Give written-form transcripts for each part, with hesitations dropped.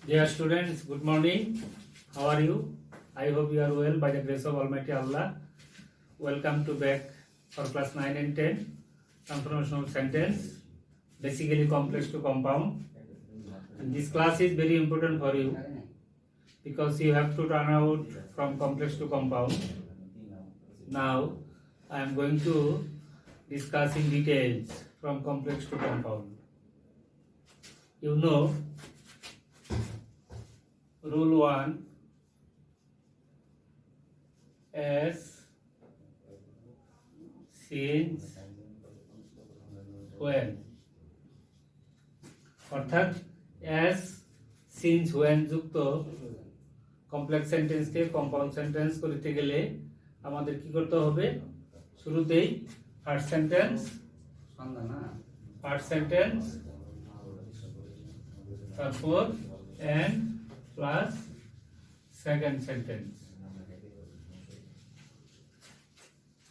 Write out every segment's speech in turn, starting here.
Dear students, good morning. How are you? I hope you are well by the grace of Almighty Allah. Welcome to back for class 9 and 10. Transformation of sentence, basically complex to compound. And this class is very important for you because you have to turn out from complex to compound. Now, I am going to discuss in details from complex to compound. You know, rule 1, as since when, অর্থাৎ as since when যুক্ত complex সেন্টেন্সকে compound sentence করতে গেলে আমাদের কি করতে হবে? শুরুতেই first sentence তারপর and প্লাস সেকেন্ড সেন্টেন্স।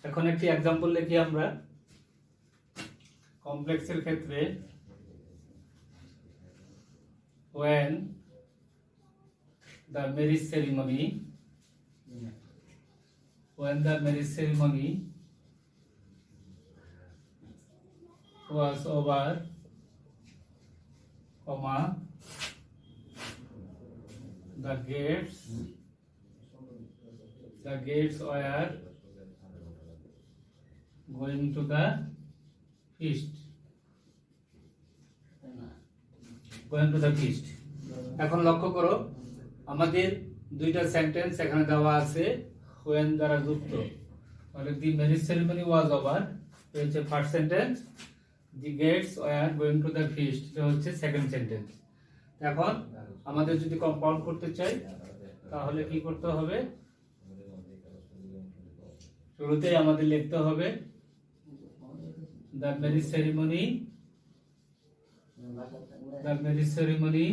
এখন একটি एग्जांपल লিখি আমরা। কমপ্লেক্সের ক্ষেত্রে when the marriage ceremony was over, comma, the gates were going to the feast. এখন লক্ষ্য করো আমাদের দুইটা সেন্টেন্স এখানে দেওয়া আছে when দ্বারা যুক্ত। তাহলে the marriage ceremony was over এটা হচ্ছে first sentence, the gates were going to the feast এটা হচ্ছে সেকেন্ড সেন্টেন্স। এখন আমাদের যদি কম্পাউন্ড করতে চাই তাহলে কি করতে হবে? শুরুতেই আমাদের লিখতে হবে the marriage ceremony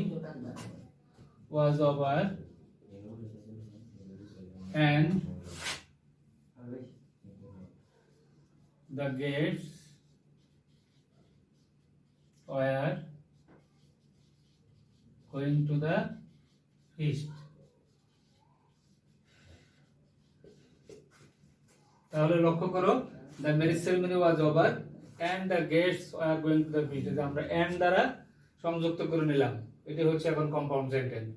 was over and the gates were going to the feast. তাহলে লক্ষ্য করো the marriage ceremony was over and the guests were going to the feast, আমরা and দ্বারা সংযুক্ত করে নিলাম। এটি হচ্ছে এখন কম্পাউন্ড সেন্টেন্স।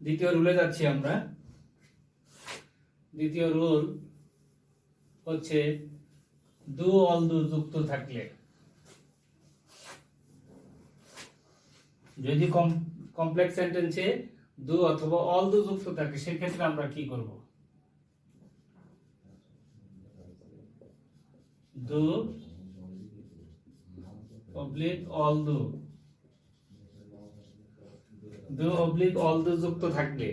দ্বিতীয় রুলে যাচ্ছি আমরা। দ্বিতীয় রুল হচ্ছে do all do যুক্ত থাকলে, যদি কমপ্লেক্স সেন্টেন্সে do অথবা all do যুক্ত থাকে সেক্ষেত্রে আমরা কি করব? do oblique all do যুক্ত থাকলে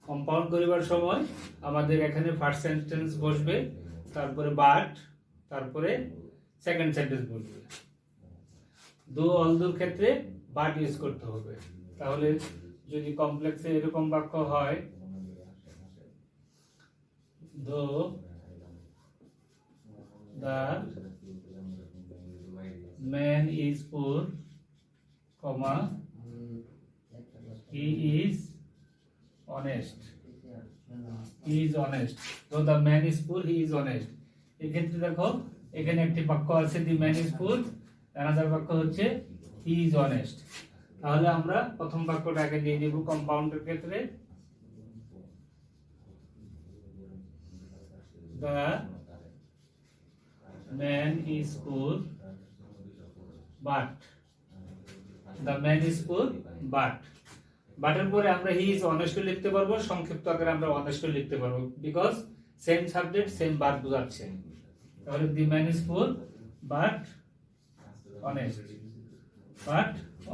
কম্পাউন্ড করিবার সময় আমাদের এখানে ফার্স্ট সেন্টেন্স বসবে, তারপরে বাট, তারপরে সেকেন্ড সেন্টেন্স বসবে। do all do ক্ষেত্রে বাট ইউজ করতে হবে। তাহলে যদি কমপ্লেক্সে এরকম বাক্য হয় though the man is poor, comma, he is honest. Though the man is poor, he is honest. এক্ষেত্রে দেখো এখানে একটি বাক্য আছে the man is poor, another বাক্য হচ্ছে he is honest। তাহলে আমরা প্রথম বাক্যটা আগে দিয়ে দেব কম্পাউন্ডের ক্ষেত্রে the man is poor but বাটের পরে আমরা হি ইজ অনেস্ট লিখতে পারবো, সংক্ষিপ্ত আকারে আমরা অনেস্ট লিখতে পারবো because same subject same verb বোঝাচ্ছে। তাহলে দি ম্যান ইজ পুর বাট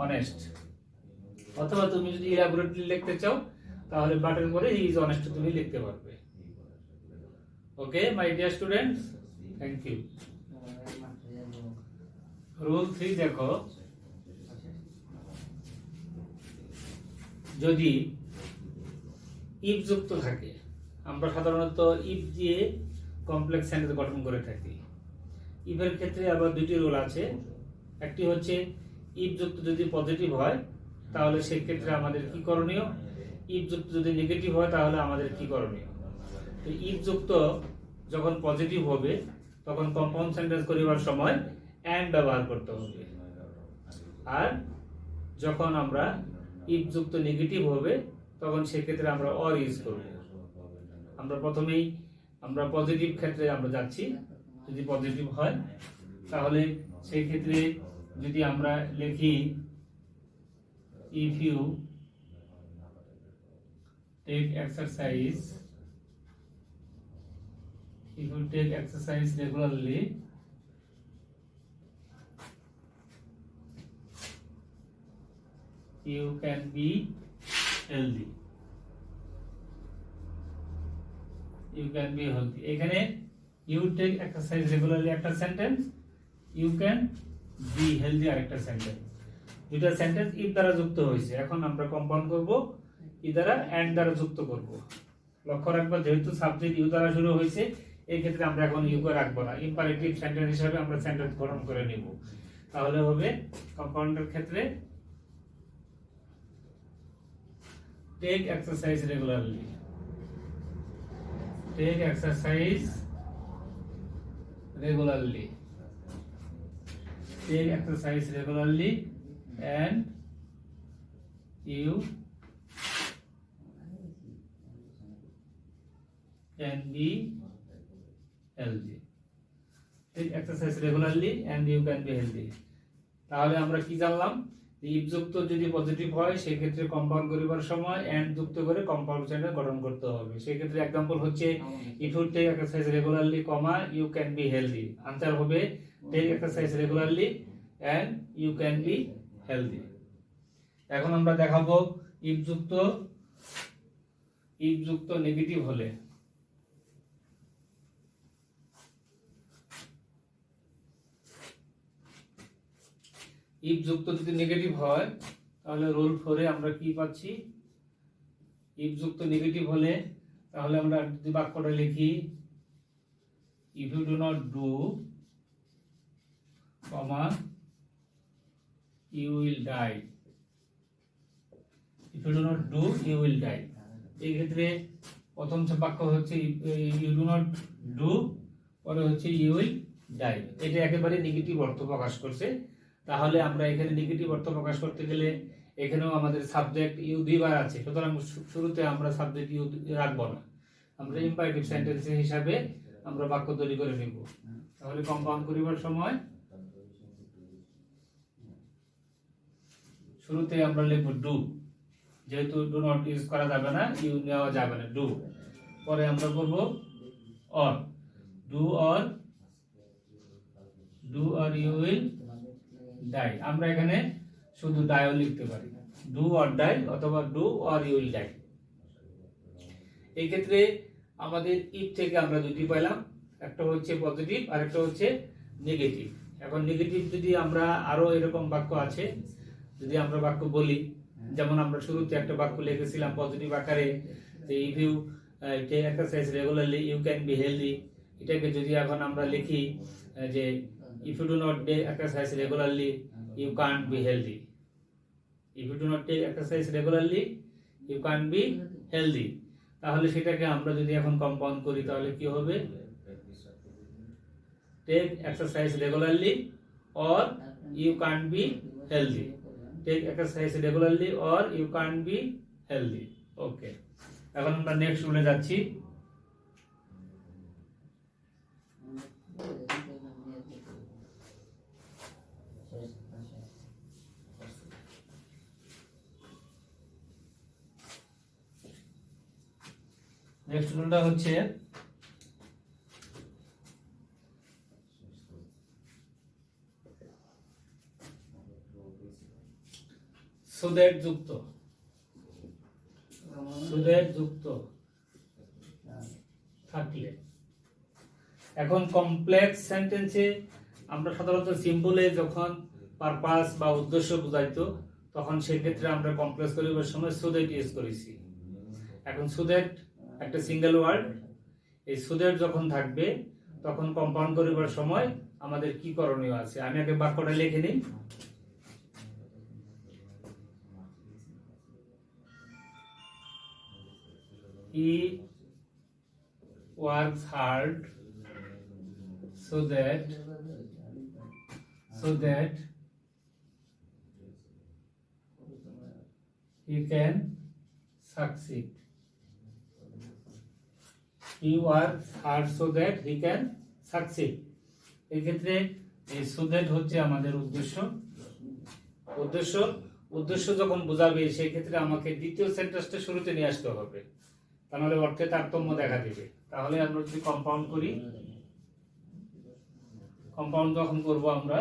অনেস্ট। অথবা তুমি যদি ইলাবোরেটলি লিখতে চাও তাহলে বাটের পরে হি ইজ অনেস্ট তুমি লিখতে পারবে। Okay my dear students, thank you. Rule 3 দেখো, যদি ইফ যুক্ত থাকে, আমরা সাধারণত ইফ দিয়ে কমপ্লেক্স সেন্টেন্স গঠন করে থাকি। ইফের ক্ষেত্রে আবার দুটি রুল আছে। একটি হচ্ছে ইফ যুক্ত যদি পজিটিভ হয় তাহলে সেই ক্ষেত্রে আমাদের কি করণীয়? ইফ যুক্ত যদি নেগেটিভ হয় তাহলে আমাদের কি করণীয়? তো ইফ যুক্ত যখন পজিটিভ হবে তখন কম্পাউন্ড সেন্টেন্স করিবার সময় এন্ড ব্যবহার করতে হবে, আর যখন আমরা ইফ যুক্ত নেগেটিভ হবে তখন সেক্ষেত্রে আমরা অর ইউজ করব। আমরা প্রথমেই আমরা পজিটিভ ক্ষেত্রে আমরা যাচ্ছি। যদি পজিটিভ হয় তাহলে সেই ক্ষেত্রে যদি আমরা লিখি if you take exercise regularly you can be healthy. এখানে you take exercise regularly একটা sentence, you can be healthy আরেকটা সেন্টেন্স। দুইটা সেন্টেন্স ইফ দ্বারা যুক্ত হয়েছে। এখন আমরা কম্পাউন্ড করব ই দ্বারা এন্ড দ্বারা যুক্ত করব। লক্ষ্য রাখবা যেহেতু সাবজেক্ট ইউ দ্বারা শুরু হয়েছে এই ক্ষেত্রে আমরা এখন ইউ কে রাখবো না, ইম্পারেটিভ সেন্টেন্স হিসেবে আমরা সেন্টেন্স গঠন করে নিব। তাহলে হবে কম্পাউন্ডের ক্ষেত্রে take exercise regularly, take exercise regularly, take exercise regularly and you can be healthy. Take exercise regularly and you can be healthy. তাহলে আমরা কি জানলাম? ইফ যুক্ত যদি পজিটিভ হয় সেই ক্ষেত্রে কম্পাউন্ড করিবার সময় এন্ড যুক্ত করে কম্পাউন্ড সেন্টেন্স গঠন করতে হবে। সেই ক্ষেত্রে एग्जांपल হচ্ছে if you take exercise regularly, you can be healthy. Answer হবে take exercise regularly and you can be healthy. এখন আমরা দেখাবো ইফ যুক্ত নেগেটিভ হলে। ইফ যুক্ত যদি নেগেটিভ হয় তাহলে রুল 4 এ আমরা কি পাচ্ছি? ইফ যুক্ত নেগেটিভ হলে তাহলে আমরা যদি বাক্যটা লিখি if you do not do, you will die. If you do not do, you will die. এই ক্ষেত্রে প্রথম বাক্য হচ্ছে you do not do, পরে হচ্ছে you will die। এটা একেবারে নেগেটিভ অর্থ প্রকাশ করছে। তাহলে আমরা এখানে নেগেটিভ অর্থ প্রকাশ করতে গেলে এখানেও আমাদের সাবজেক্ট ইউ দুইবার আছে, সুতরাং শুরুতে আমরা সাবজেক্ট ইউ রাখবো না, আমরা ইম্পারেটিভ সেন্টেন্স হিসাবে আমরা বাক্য তৈরি করে নেব। তাহলে কম্পাউন্ড করিবার সময় শুরুতে আমরা লিখব ডু, যেহেতু ডু নট ইউজ করা যাবে না, ইউ নেওয়া যাবে না, ডু। পরে আমরা করব or, do or you will die. আমরা এখানে শুধু ডাইও লিখতে পারি, ডু অর ডাই অথবা do or you will die. এই ক্ষেত্রে আমাদের ইফ থেকে আমরা দুটি পেলাম, একটা হচ্ছে পজিটিভ আর একটা হচ্ছে নেগেটিভ। এখন নেগেটিভ যদি আমরা আরো এরকম বাক্য আছে, যদি আমরা বাক্য বলি, যেমন আমরা শুরুতে একটা বাক্য লিখেছিলাম পজিটিভ আকারে যে if you take exercise regularly you can be healthy. এটাকে যদি এখন আমরা লিখি যে if you do not take exercise regularly you can't be healthy, if you do not take exercise regularly you can't be healthy. তাহলে সেটাকে আমরা যদি এখন কম্পাউন্ড করি তাহলে কি হবে? Take exercise regularly or you can't be healthy, take exercise regularly or you can't be healthy. Okay, এখন আমরা নেক্সট রুলে যাচ্ছি। নেক্সট রুলটা হচ্ছে সুদের যুক্ত, সুদের যুক্ত থাকলে। এখন কমপ্লেক্স সেন্টেন্সে আমরা সাধারণত সিম্বলে যখন পারপাস বা উদ্দেশ্য বোঝাইতো তখন সেক্ষেত্রে আমরা কমপ্লেক্স করিবার সময় সুদেট ইউজ করেছি। এখন সুদেট একটা সিঙ্গেল ওয়ার্ড, এই সুদের যখন থাকবে তখন কম্পাউন্ড করিবার সময় আমাদের কি করণীয় আছে? আমি আগে বাক্যটা লিখে নিই। he works hard so that he can succeed. He works hard so that he can succeed. এই ক্ষেত্রে এই so that হচ্ছে আমাদের উদ্দেশ্য যখন বোঝাবে সেই ক্ষেত্রে আমাকে দ্বিতীয় সেন্টেন্সটা শুরুতে নিয়ে আসতে হবে, তাহলে অর্থে তারতম্য দেখা দিবে। তাহলে আমরা যদি কম্পাউন্ড করি, কম্পাউন্ড যখন করব আমরা,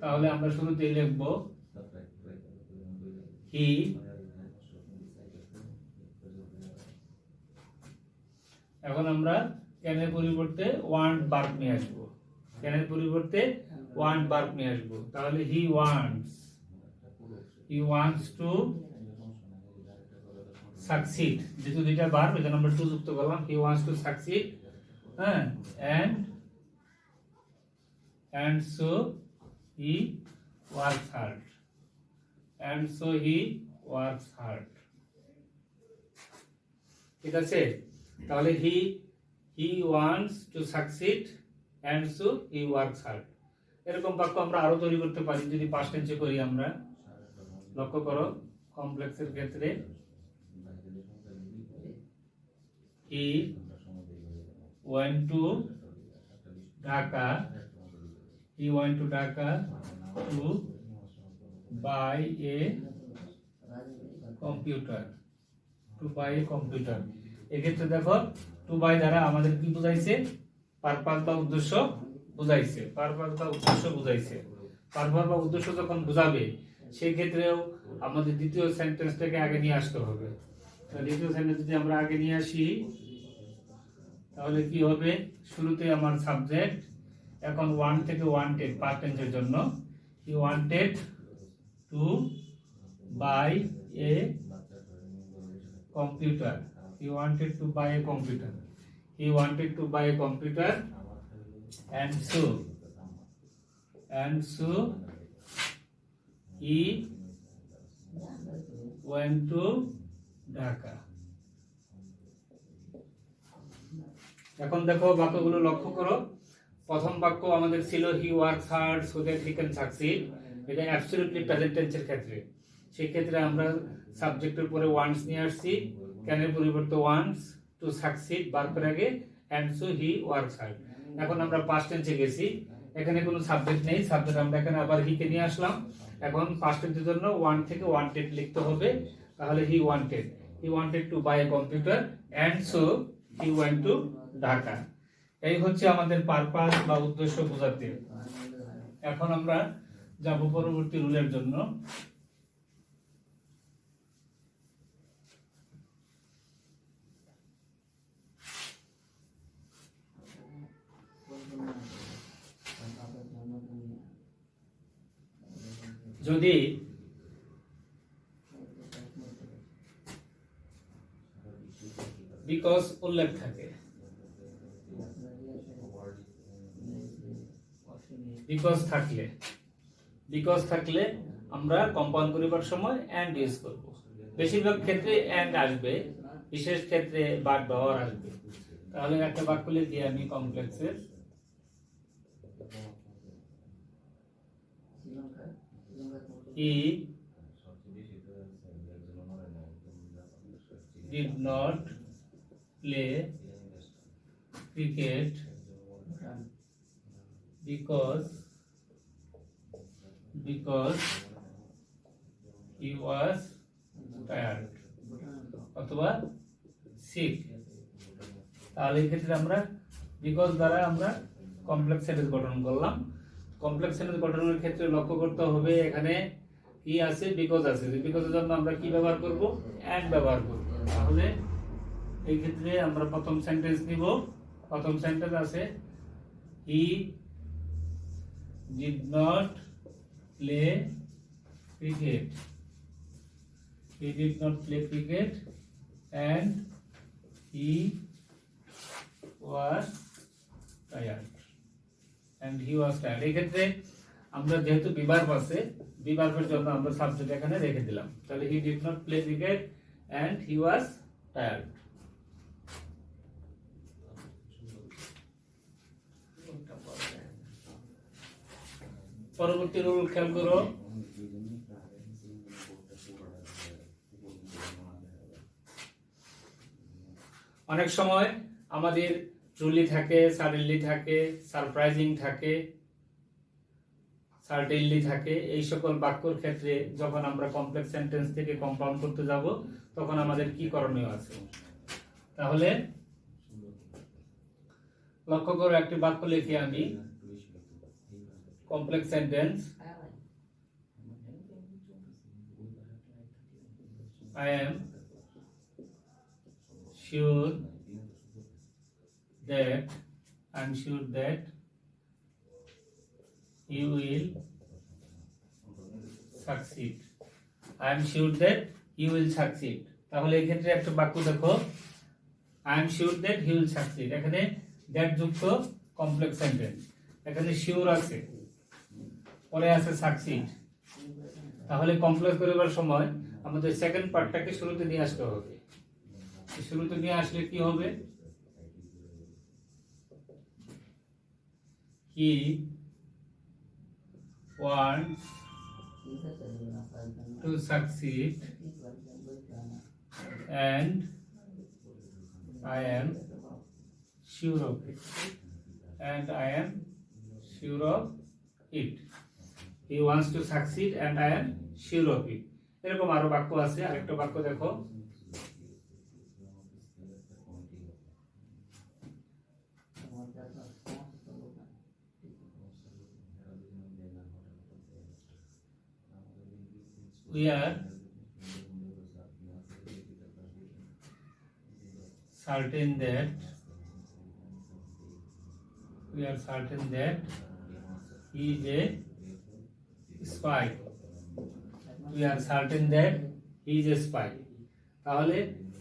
তাহলে আমরা শুরুতেই লিখব হি, এখন আমরা ক্যান এর পরিবর্তে ওয়ান্ট ভার্ব নিয়ে আসবো, ক্যান এর পরিবর্তে ওয়ান্ট ভার্ব নিয়ে আসবো। তাহলে হি ওয়ান্টস টু সাকসিড, যেহেতু দুইটা ভার্ব এটা নাম্বার 2 যুক্ত করলাম, হি ওয়ান্টস টু সাকসিড, হ্যাঁ, and so he works hard, ঠিক আছে। তাহলে he wants to succeed and so he works hard, এরকম বাক্য আমরা আরো তৈরি করতে পারি যদি পাস্ট টেন্সে করি। আমরা লক্ষ্য করো কমপ্লেক্সের ক্ষেত্রে he went to Dhaka to buy a computer, এক্ষেত্রে দেখো টু বাই দ্বারা আমাদের কি বুঝাইছে, পারপাস বা উদ্দেশ্য বুঝাইছে। পারপাস বা উদ্দেশ্য যখন বুঝাবে সেই ক্ষেত্রেও আমাদের দ্বিতীয় সেন্টেন্সটাকে আগে নিয়ে আসতে হবে। দ্বিতীয় সেন্টেন্স যদি আমরা আগে নিয়ে আসি তাহলে কি হবে, শুরুতে আমার সাবজেক্ট, এখন ওয়ান্ট থেকে ওয়ান্টেড পাস্ট টেন্সের জন্য he wanted to buy a computer, he wanted to buy a computer and so he went to Dhaka। এখন দেখো বাক্যগুলো লক্ষ্য করো। প্রথম বাক্য আমাদের ছিল হি works hard so that he can succeed, এটা অ্যাবসলিউটলি প্রেজেন্ট টেন্সের ক্ষেত্রে। সেই ক্ষেত্রে আমরা সাবজেক্টের পরে ওয়ান্টস নিয়ে আসছি, ক্যান এর পরিবর্তে ওয়ান্টস টু সাকসিড ভার্বের আগে, and so he works hard. এখন আমরা পাস্ট টেন্সে গেছি, এখানে কোনো সাবজেক্ট নেই, সাবজেক্ট আমরা এখানে আবার হি কে নিয়ে আসলাম। এখন পাস্ট টেন্সের জন্য ওয়ান্ট থেকে ওয়ান্টেড লিখতে হবে, তাহলে he wanted to buy a computer and so he went to Dhaka. এই হচ্ছে আমাদের পারপাস বা উদ্দেশ্য বোঝাতে। এখন আমরা যাব পরবর্তী রুলের জন্য। যদি বিকজ উল্লেখ থাকে, বিকজ থাকলে আমরা কম্পাউন্ড করিবার সময় এন্ড ইউজ করব। বেশিরভাগ ক্ষেত্রে এন্ড আসবে, বিশেষ ক্ষেত্রে বাট ব্যবহার আসবে। তাহলে একটা বাক্য লিখি আমি কমপ্লেক্সের, he did not play cricket because he was tired অথবা sick। তাহলে এই ক্ষেত্রে আমরা বিকজ দ্বারা আমরা কমপ্লেক্স সেন্টেন্স গঠন করলাম। কমপ্লেক্স সেন্টেন্স গঠনের ক্ষেত্রে লক্ষ্য করতে হবে এখানে কি আছে, বিকজ আছে। বিকজের জন্য আমরা কি ব্যবহার করব, এন্ড ব্যবহার করব। তাহলে এই ক্ষেত্রে আমরা প্রথম সেন্টেন্স নিব। প্রথম সেন্টেন্স আছে he did not play cricket, and he was tired, এই ক্ষেত্রে আমরা যেহেতু বিভার্ব আছে, বিভার্বের জন্য আমরা সাবজেক্ট এখানে রেখে দিলাম। তাহলে he did not play cricket and he was tired। পরবর্তী রুল খেয়াল করো। অনেক সময় আমাদের ট্রুলি থাকে, সাডেনলি থাকে, সারপ্রাইজিং থাকে, সার্টেনলি থাকে। এই সকল বাক্যর ক্ষেত্রে যখন আমরা কমপ্লেক্স সেন্টেন্স থেকে কম্পাউন্ড করতে যাব তখন আমাদের কি করণীয় আছে? তাহলে লক্ষ্য করো, একটি বাক্য লিখি আমি, complex sentence. I am sure that you will succeed. I am sure that you will succeed. তাহলে এই ক্ষেত্রে একটা বাক্য দেখো, I am sure that he will succeed। এখানে that যুক্ত কমপ্লেক্স সেন্টেন্স, এখানে sure আছে, পরে আছে succeed। তাহলে কমপ্লেক্স করার সময় আমাদের সেকেন্ড পার্টটাকে শুরুতে নিয়ে আসতে হবে। শুরুতে নিয়ে আসলে কি হবে? He wants to succeed and I am sure of it. And I am sure of it. He wants to succeed and I am sure of it. এরকম আরো বাক্য আছে। আরেকটা বাক্য দেখো, we are certain that he is a spy. We are certain that he is a spy. তাহলে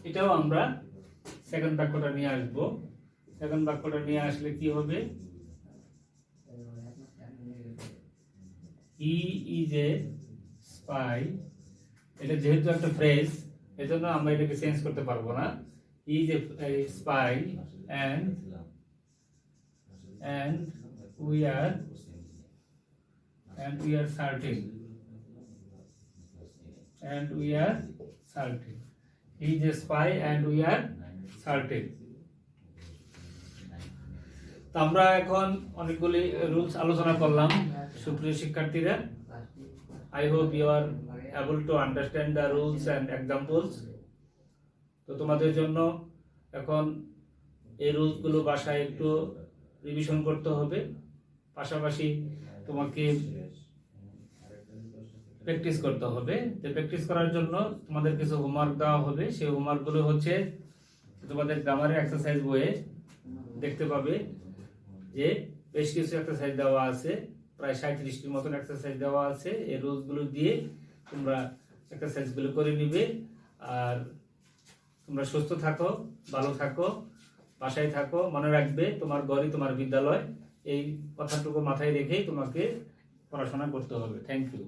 এটাও আমরা সেকেন্ড বাক্যটা নিয়ে আসবো। সেকেন্ড বাক্যটা নিয়ে আসলে কি হবে? He is a spy। এটা যেহেতু একটা ফ্রেজ, এজন্য আমরা এটাকে চেঞ্জ করতে পারবো না। He is a spy and we are certain। And we are certain. He is a spy and we are certain. তো আমরা এখন অনেকগুলি রুলস আলোচনা করলাম সুপ্রিয় শিক্ষার্থীরা। I hope you are able to understand the rules and examples. তো তোমাদের জন্য এখন এই রুলসগুলো বাসায় একটু রিভিশন করতে হবে, পাশাপাশি তোমাকে প্র্যাকটিস করতে হবে। তো প্র্যাকটিস করার জন্য তোমাদের কিছু হোমওয়ার্ক দেওয়া হবে। সেই হোমওয়ার্কগুলো হচ্ছে তোমাদের গ্রামারের এক্সারসাইজ বইয়ে দেখতে পাবে যে বেশ কিছু এক্সারসাইজ দেওয়া আছে, প্রায় 37টির মতন এক্সারসাইজ দেওয়া আছে। এই রুলসগুলো দিয়ে তোমরা এক্সারসাইজগুলো করে নিবে। আর তোমরা সুস্থ থাকো, ভালো থাকো, বাসায় থাকো। মনে রাখবে তোমার ঘরই তোমার বিদ্যালয়। এই কথাটুকু মাথায় রেখেই তোমাকে পড়াশোনা করতে হবে। Thank you.